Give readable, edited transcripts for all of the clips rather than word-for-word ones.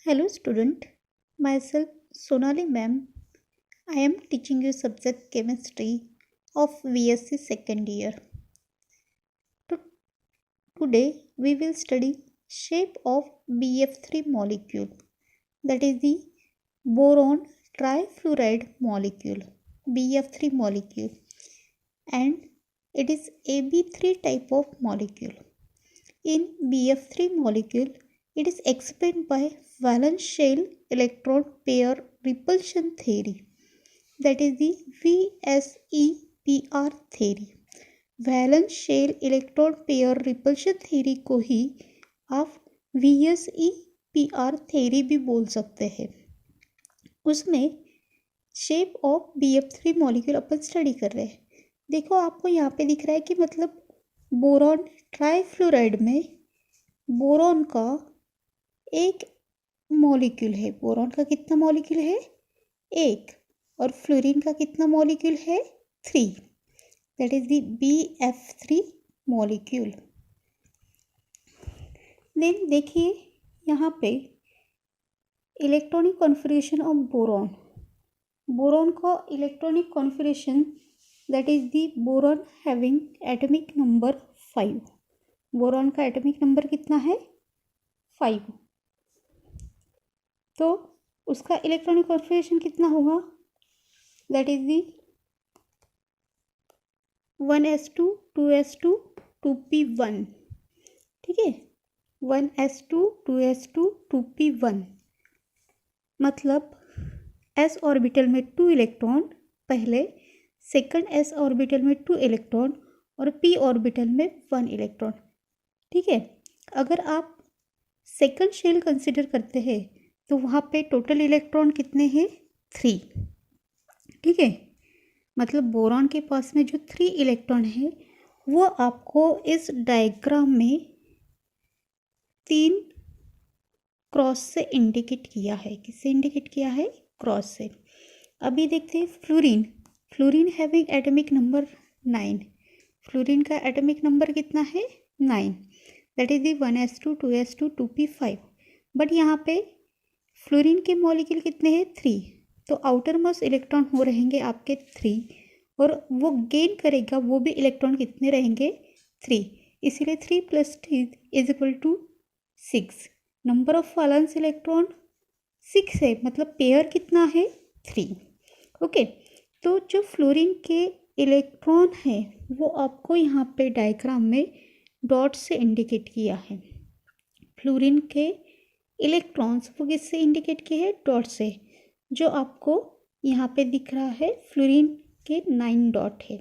Hello student, myself Sonali ma'am. I am teaching you subject chemistry of VSc second year. To- Today we will study shape of BF3 molecule, that is the boron trifluoride molecule, BF3 molecule, and it is AB3 type of molecule. In BF3 molecule, it is explained by valence shell electron pair repulsion theory, that is the VSEPR theory. Valence shell electron pair repulsion theory को ही आप VSEPR theory भी बोल सकते हैं। उसमें shape of BF3 molecule upon study कर रहे हैं। देखो आपको यहाँ पे दिख रहा है कि मतलब बोरॉन ट्राइफ्लोराइड में बोरॉन का एक मॉलिक्यूल है। बोरॉन का कितना मॉलिक्यूल है? एक। और फ्लोरीन का कितना मॉलिक्यूल है? 3। That is the BF3 molecule. Then देखिए यहाँ पे electronic configuration of boron. Boron का electronic configuration that is the boron having atomic number 5। Boron का एटॉमिक नंबर कितना है? 5। तो उसका इलेक्ट्रॉनिक कॉन्फिगरेशन कितना होगा? That is the 1s2 2s2 2p1। ठीक है, 1s2 2s2 2p1 मतलब s ऑर्बिटल में 2 इलेक्ट्रॉन पहले, सेकंड s ऑर्बिटल में 2 इलेक्ट्रॉन और p ऑर्बिटल में 1 इलेक्ट्रॉन। ठीक है, अगर आप सेकंड शेल कंसिडर करते हैं तो वहाँ पे टोटल इलेक्ट्रॉन कितने हैं? 3। ठीक है, मतलब बोरॉन के पास में जो 3 इलेक्ट्रॉन है वो आपको इस डायग्राम में 3 क्रॉस से इंडिकेट किया है। किससे इंडिकेट किया है? क्रॉस से। अभी देखते हैं fluorine. Fluorine having atomic number 9। Fluorine का एटॉमिक नंबर कितना है? 9। That is the 1s2 2s2 2p5। But यहाँ पे फ्लोरीन के मॉलिक्यूल कितने हैं? 3। तो आउटर मोस्ट इलेक्ट्रॉन हो रहेंगे आपके 3 और वो गेन करेगा वो भी इलेक्ट्रॉन कितने रहेंगे? 3। इसीलिए 3 + 3 = 6। नंबर ऑफ वैलेंस इलेक्ट्रॉन 6 है, मतलब पेयर कितना है? 3। ओके, तो जो फ्लोरीन के इलेक्ट्रॉन है वो आपको यहाँ पे डायग्राम में डॉट से इंडिकेट किया है। फ्लोरीन के इलेक्ट्रॉन्स वो किससे इंडिकेट किए हैं? डॉट से, जो आपको यहाँ पे दिख रहा है। फ्लोरीन के 9 डॉट है।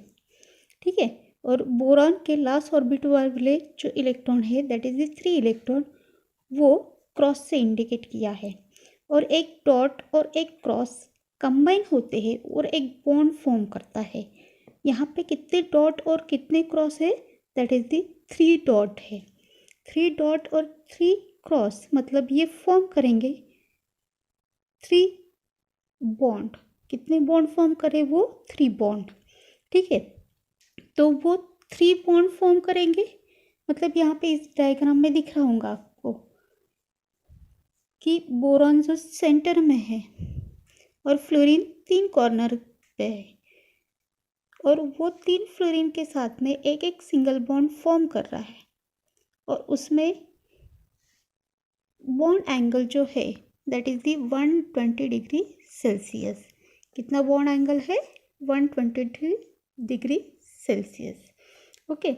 ठीक है, और बोरॉन के लास्ट ऑर्बिटल वाले जो इलेक्ट्रॉन है दैट इज द 3 इलेक्ट्रॉन, वो क्रॉस से इंडिकेट किया है। और एक डॉट और एक क्रॉस कंबाइन होते हैं और एक बॉन्ड फॉर्म करता है। यहाँ पे कितने डॉट और कितने क्रॉस है? दैट इज द 3 डॉट है। 3 डॉट और 3 क्रॉस मतलब ये फॉर्म करेंगे 3 बॉन्ड। कितने बॉन्ड फॉर्म करे वो? 3 बॉन्ड। ठीक है, तो वो 3 बॉन्ड फॉर्म करेंगे। मतलब यहाँ पे इस डायग्राम में दिख रहा होगा आपको कि बोरॉन जो सेंटर में है और फ्लोरीन 3 कॉर्नर पे है, और वो 3 फ्लोरीन के साथ में एक एक सिंगल बॉन्ड फॉर्म कर रहा है। और उसमें बॉन्ड एंगल जो है that is the 120 degree Celsius. कितना बॉन्ड एंगल है? 120 degree Celsius. Okay,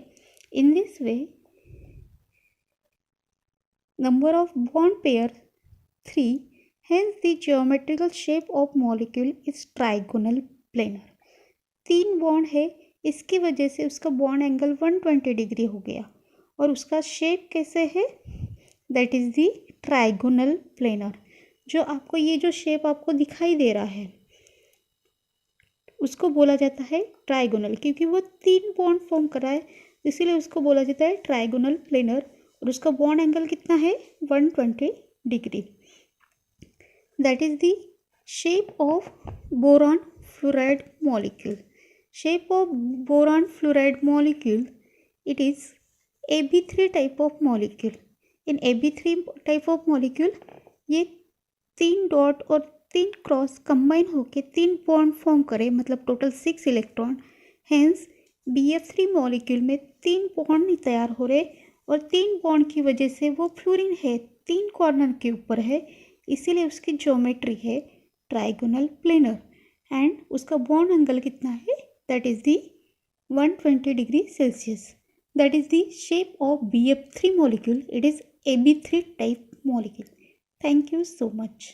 in this way number of bond pair 3, hence the geometrical shape of molecule is trigonal planar। 3 bond है, इसकी वजह से उसका बॉन्ड एंगल 120 डिग्री हो गया। और उसका शेप कैसे है? That is the trigonal planar. जो आपको ये जो शेप आपको दिखाई दे रहा है उसको बोला जाता है ट्राइगोनल, क्योंकि वो 3 बॉन्ड फॉर्म कर रहा है, इसीलिए उसको बोला जाता है ट्राइगोनल प्लेनर। और उसका बॉन्ड एंगल कितना है? 120 degree. That is the shape of boron fluoride molecule. Shape of boron fluoride molecule, it is AB3 type of molecule. In AB3 type of molecule ये 3 डॉट और 3 क्रॉस कंबाइन होकर 3 bond form करे, मतलब total 6 electron. Hence BF3 molecule में 3 bond नहीं तैयार हो रहे और 3 बॉन्ड की वजह से वो फ्लोरीन है 3 कॉर्नर के ऊपर है, इसीलिए उसकी ज्योमेट्री है ट्राइगोनल प्लेनर। एंड उसका बॉन्ड एंगल कितना है, that is the 120 degree Celsius. That is the shape of BF3 molecule. It is AB3 type molecule. Thank you so much.